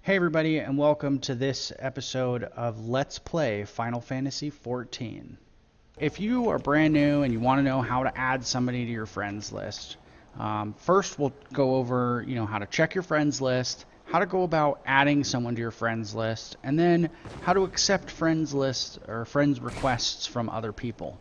Hey everybody, and welcome to this episode of Let's Play Final Fantasy XIV. If you are brand new and you want to know how to add somebody to your friends list, first we'll go over how to check your friends list, how to go about adding someone to your friends list, and then how to accept friends list or friends requests from other people.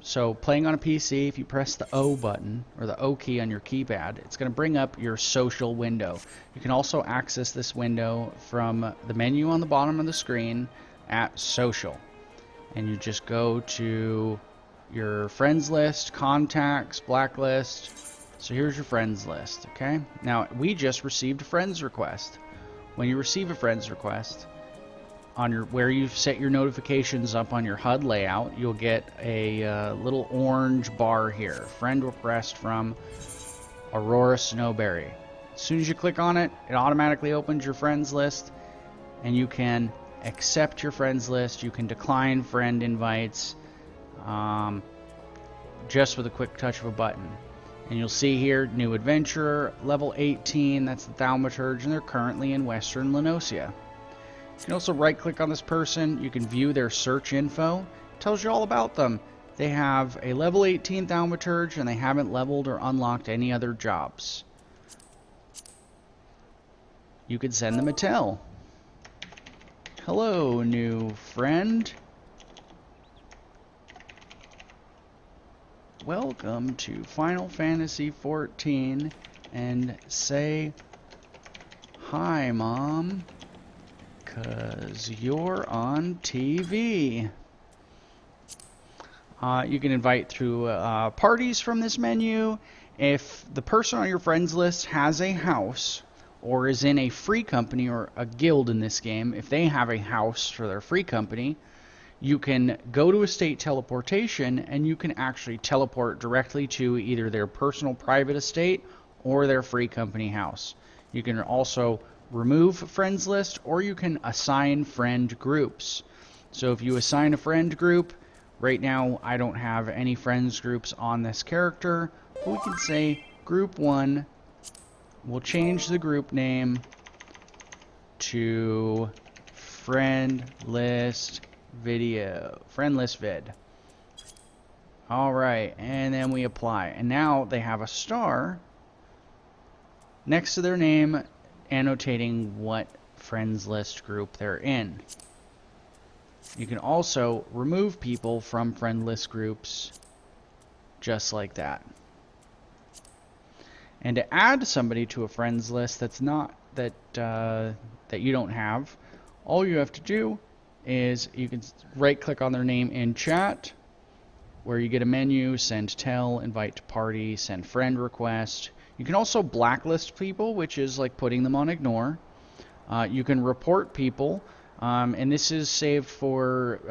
So playing on a PC, if you press the O button, or the O key on your keypad, it's going to bring up your social window. You can also access this window from the menu on the bottom of the screen at Social. And you just go to your friends list, contacts, blacklist. So here's your friends list, okay? Now, we just received a friends request. When you receive a friends request, on your where you've set your notifications up on your HUD layout, you'll get a little orange bar here, friend request from Aurora Snowberry. As soon as you click on it, it automatically opens your friends list, and you can accept your friends list. You can decline friend invites just with a quick touch of a button. And you'll see here, new adventurer, level 18, that's the Thaumaturge, and they're currently in Western Lenosia. You can also right-click on this person. You can view their search info. It tells you all about them. They have a level 18 Thaumaturge, and they haven't leveled or unlocked any other jobs. You can send them a tell. Hello, new friend. Welcome to Final Fantasy XIV, and say, "Hi, Mom. 'Cause you're on TV." You can invite through parties from this menu. If the person on your friends list has a house or is in a free company or a guild in this game, if they have a house for their free company, you can go to estate teleportation and you can actually teleport directly to either their personal private estate or their free company house. You can also remove friends list, or you can assign friend groups. So if you assign a friend group, right now I don't have any friends groups on this character, but we can say group 1. We'll change the group name to friend list vid. Alright, and then we apply, and now they have a star next to their name annotating what friends list group they're in. You can also remove people from friend list groups just like that. And to add somebody to a friends list that's not that you don't have, all you have to do is you can right click on their name in chat, where you get a menu, send tell, invite to party, send friend request. You can also blacklist people, which is like putting them on ignore. You can report people, and this is saved for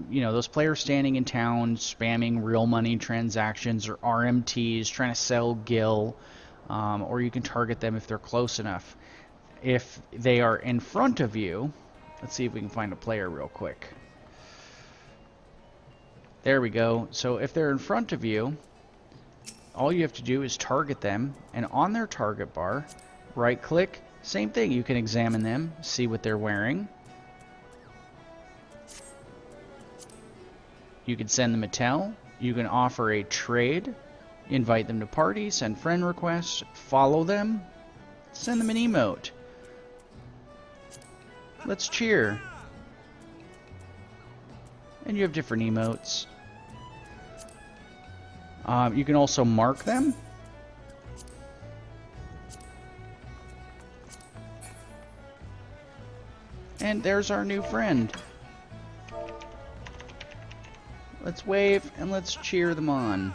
those players standing in town spamming real money transactions or RMTs, trying to sell gil, or you can target them if they're close enough. If they are in front of you, let's see if we can find a player real quick. There we go. So if they're in front of you, all you have to do is target them, and on their target bar, right click, same thing, you can examine them, see what they're wearing. You can send them a tell, you can offer a trade, invite them to party, send friend requests, follow them, send them an emote. Let's cheer. And you have different emotes. You can also mark them. And there's our new friend. Let's wave and let's cheer them on.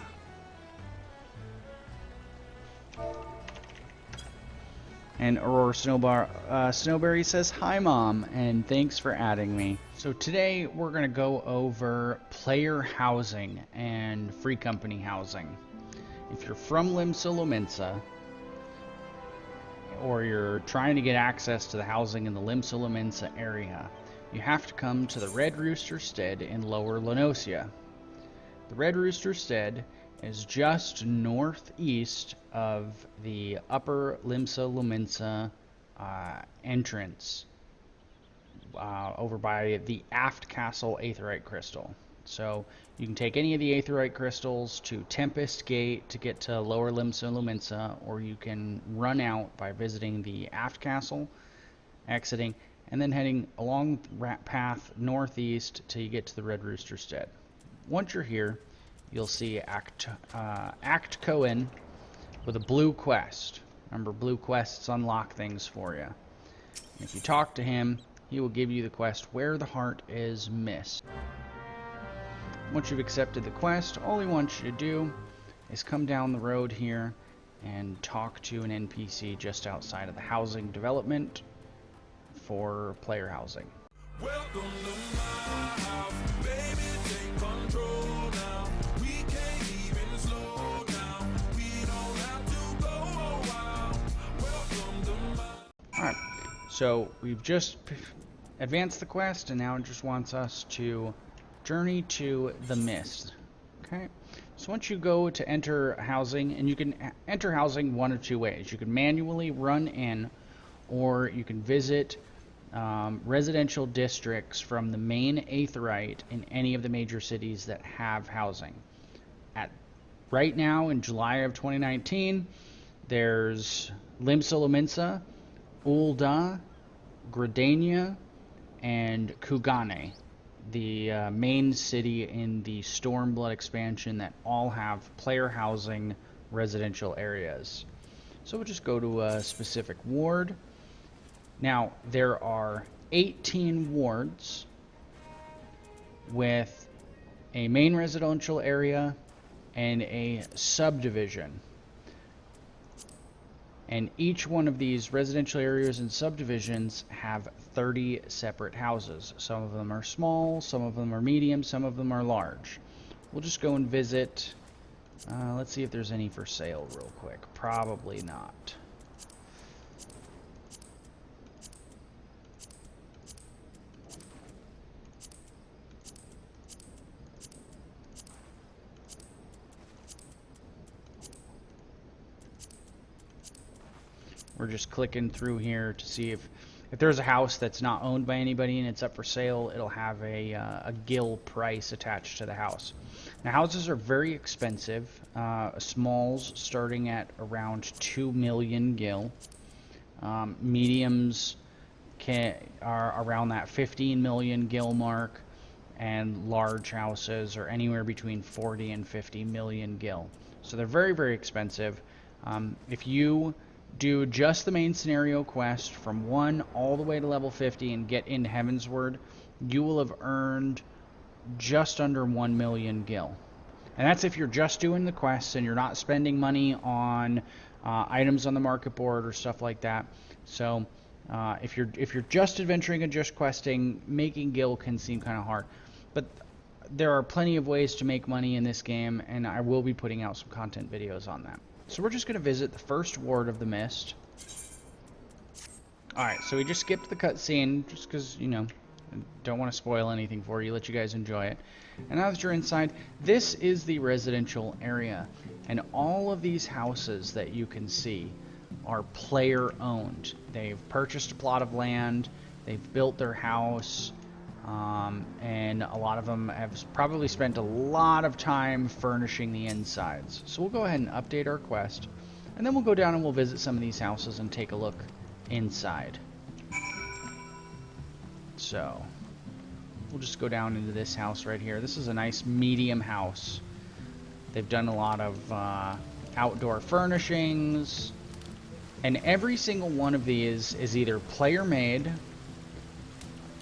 And Aurora Snowberry says, "Hi, Mom, and thanks for adding me." So today we're going to go over player housing and free company housing. If you're from Limsa Lominsa, or you're trying to get access to the housing in the Limsa Lominsa area, you have to come to the Red Rooster Stead in Lower Lenosia. The Red Rooster Stead is just northeast of the Upper Limsa Lominsa entrance over by the Aft Castle Aetheryte Crystal. So you can take any of the Aetheryte crystals to Tempest Gate to get to Lower Limsa Lumensa, or you can run out by visiting the Aft Castle, exiting, and then heading along the path northeast till you get to the Red Rooster Stead. Once you're here, you'll see Act Cohen with a blue quest. Remember, blue quests unlock things for you. And if you talk to him, he will give you the quest Where the Heart is Missed. Once you've accepted the quest, all he wants you to do is come down the road here and talk to an NPC just outside of the housing development for player housing. Welcome to my house, baby, take control now. We can't even slow down. We don't have to go a while. Welcome to my... Alright, so we've just advanced the quest, and now it just wants us to journey to the Mist. Okay, so once you go to enter housing, and you can enter housing one of two ways. You can manually run in, or you can visit residential districts from the main Aetheryte in any of the major cities that have housing. Right now, in July of 2019, there's Limsa Lominsa, Ul'dah, Gridania, and Kugane, the main city in the Stormblood expansion that all have player housing residential areas. So we'll just go to a specific ward. Now, there are 18 wards with a main residential area and a subdivision. And each one of these residential areas and subdivisions have 30 separate houses. Some of them are small, some of them are medium, some of them are large. We'll just go and visit. Let's see if there's any for sale real quick. Probably not. We're just clicking through here to see if there's a house that's not owned by anybody and it's up for sale. It'll have a gil price attached to the house. Now, houses are very expensive. Smalls starting at around 2 million gil. Mediums are around that 15 million gil mark, and large houses are anywhere between 40 and 50 million gil. So they're very, very expensive. If you do just the main scenario quest from 1 all the way to level 50 and get into Heavensward, you will have earned just under 1 million gil. And that's if you're just doing the quests and you're not spending money on items on the market board or stuff like that. So if you're just adventuring and just questing, making gil can seem kind of hard. But there are plenty of ways to make money in this game, and I will be putting out some content videos on that. So we're just going to visit the first ward of the Mist. Alright, so we just skipped the cutscene just because, you know, I don't want to spoil anything for you, let you guys enjoy it. And now that you're inside, this is the residential area. And all of these houses that you can see are player owned. They've purchased a plot of land, they've built their house, and a lot of them have probably spent a lot of time furnishing the insides. So we'll go ahead and update our quest, and then we'll go down and we'll visit some of these houses and take a look inside. So we'll just go down into this house right here. This is a nice medium house. They've done a lot of outdoor furnishings, and every single one of these is either player made,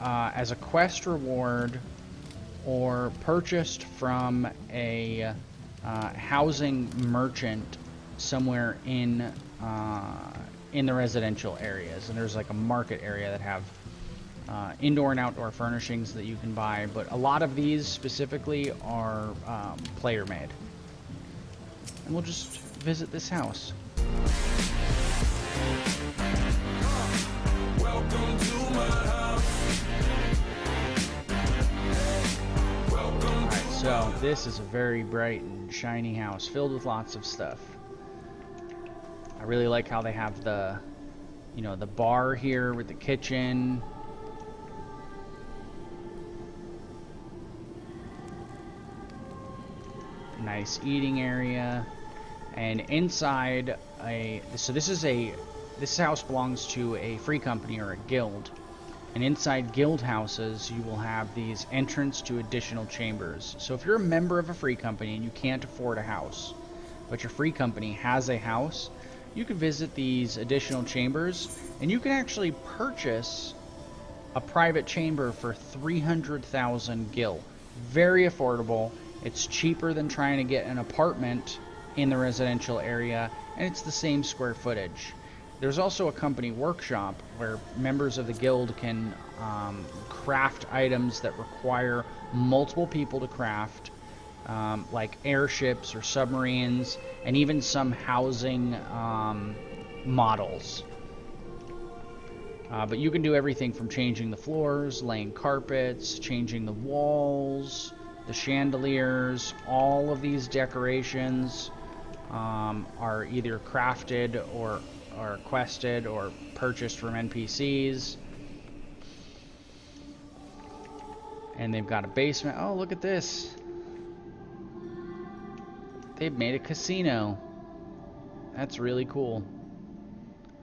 as a quest reward, or purchased from a housing merchant somewhere in the residential areas. And there's like a market area that have indoor and outdoor furnishings that you can buy, but a lot of these specifically are player made. And we'll just visit this house. Welcome to my house. Alright, so this is a very bright and shiny house filled with lots of stuff. I really like how they have the you know, the bar here with the kitchen. Nice eating area. And inside this house belongs to a free company or a guild. And inside guild houses, you will have these entrance to additional chambers. So if you're a member of a free company and you can't afford a house, but your free company has a house, you can visit these additional chambers, and you can actually purchase a private chamber for 300,000 gil. Very affordable. It's cheaper than trying to get an apartment in the residential area, and it's the same square footage. There's also a company workshop where members of the guild can craft items that require multiple people to craft, like airships or submarines, and even some housing models. But you can do everything from changing the floors, laying carpets, changing the walls, the chandeliers. All of these decorations are either crafted or quested or purchased from NPCs. And they've got a basement. Oh, look at this. They've made a casino. That's really cool.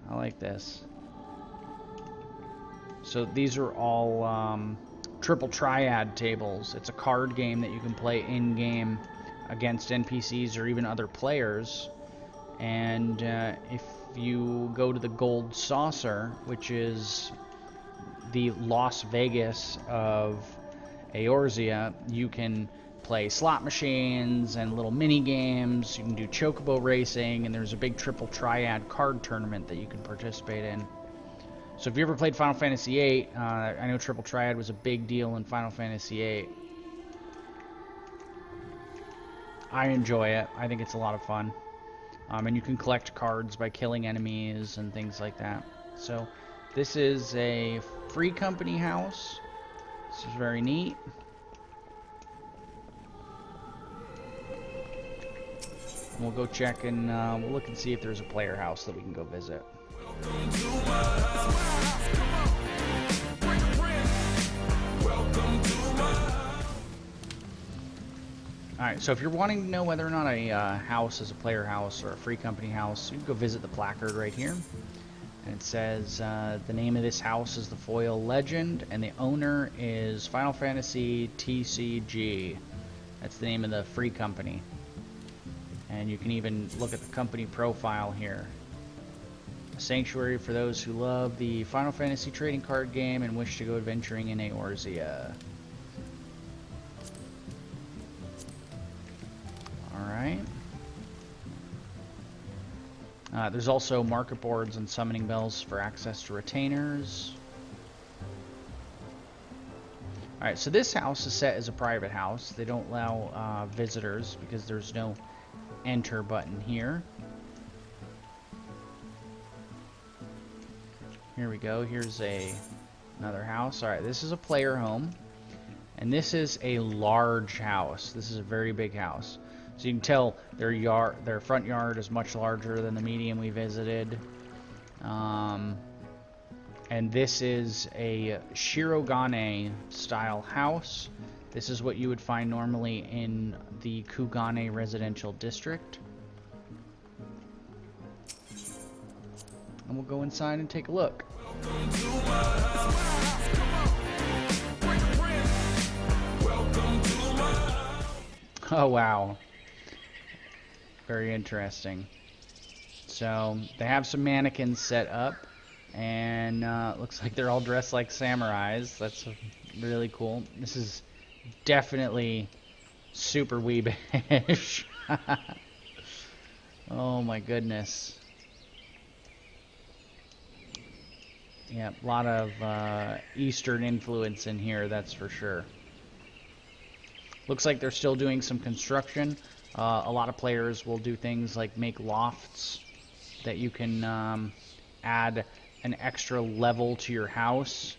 I like this. So these are all triple triad tables. It's a card game that you can play in-game against NPCs or even other players. And if you go to the Gold Saucer, which is the Las Vegas of Eorzea, you can play slot machines and little mini games. You can do chocobo racing, and there's a big triple triad card tournament that you can participate in. So if you ever played Final Fantasy VIII, I know triple triad was a big deal in Final Fantasy VIII. I enjoy it. I think it's a lot of fun. And you can collect cards by killing enemies and things like that. So this is a free company house. This is very neat. And we'll go check and we'll look and see if there's a player house that we can go visit. Welcome to my house. Come on. Bring a friend. Welcome to my house. Alright, so if you're wanting to know whether or not a house is a player house or a free company house, you can go visit the placard right here. And it says the name of this house is the Foil Legend, and the owner is Final Fantasy TCG. That's the name of the free company. And you can even look at the company profile here. A sanctuary for those who love the Final Fantasy trading card game and wish to go adventuring in Eorzea. Alright. There's also market boards and summoning bells for access to retainers. Alright, so this house is set as a private house. They don't allow visitors because there's no enter button here. Here we go. Here's another house. Alright, this is a player home. And this is a large house. This is a very big house. So you can tell their front yard is much larger than the medium we visited. And this is a Shirogane style house. This is what you would find normally in the Kugane residential district. And we'll go inside and take a look. Welcome to my house. Come on. Bring a friend. Welcome to my house. Oh, wow. Very interesting. So they have some mannequins set up, and looks like they're all dressed like samurais. That's really cool. This is definitely super weebish. Oh my goodness. Yeah, a lot of Eastern influence in here, that's for sure. Looks like they're still doing some construction. A lot of players will do things like make lofts that you can add an extra level to your house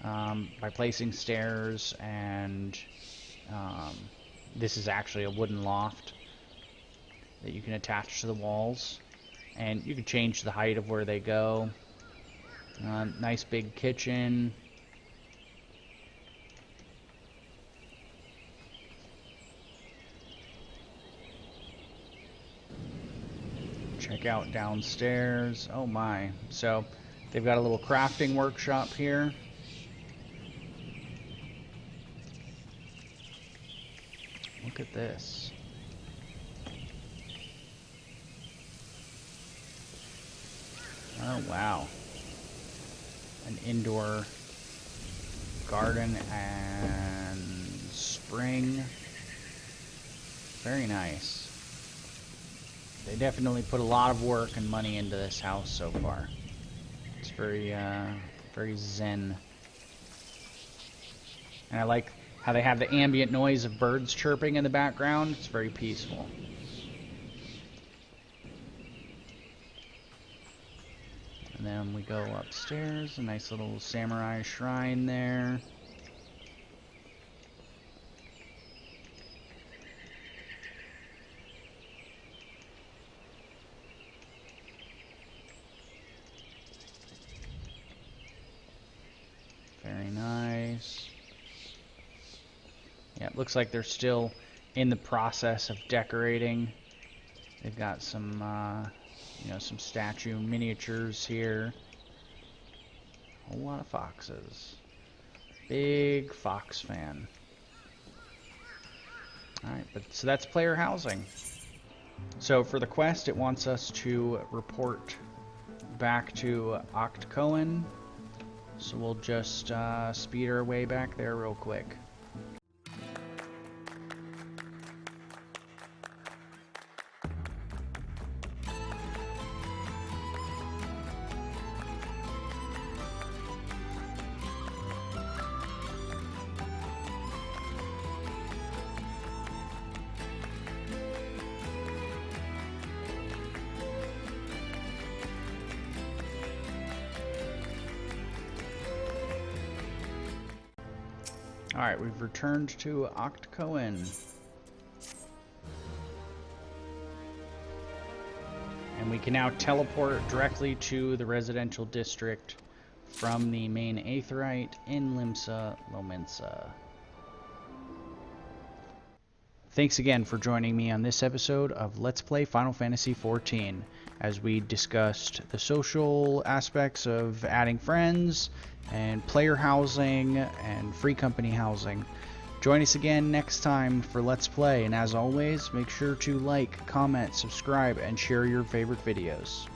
by placing stairs, and this is actually a wooden loft that you can attach to the walls, and you can change the height of where they go. Nice big kitchen. Check out downstairs. Oh my. So they've got a little crafting workshop here. Look at this. Oh wow. An indoor garden and spring. Very nice. They definitely put a lot of work and money into this house so far. It's very, very zen. And I like how they have the ambient noise of birds chirping in the background. It's very peaceful. And then we go upstairs, a nice little samurai shrine there. Very nice. Yeah, it looks like they're still in the process of decorating. They've got some, you know, some statue miniatures here. A whole lot of foxes. Big fox fan. Alright, so that's player housing. So for the quest, it wants us to report back to Octcohen. So we'll just speed our way back there real quick. Alright, we've returned to Octcohen. And we can now teleport directly to the residential district from the main Aetheryte in Limsa Lominsa. Thanks again for joining me on this episode of Let's Play Final Fantasy XIV, as we discussed the social aspects of adding friends, and player housing, and free company housing. Join us again next time for Let's Play, and as always, make sure to like, comment, subscribe, and share your favorite videos.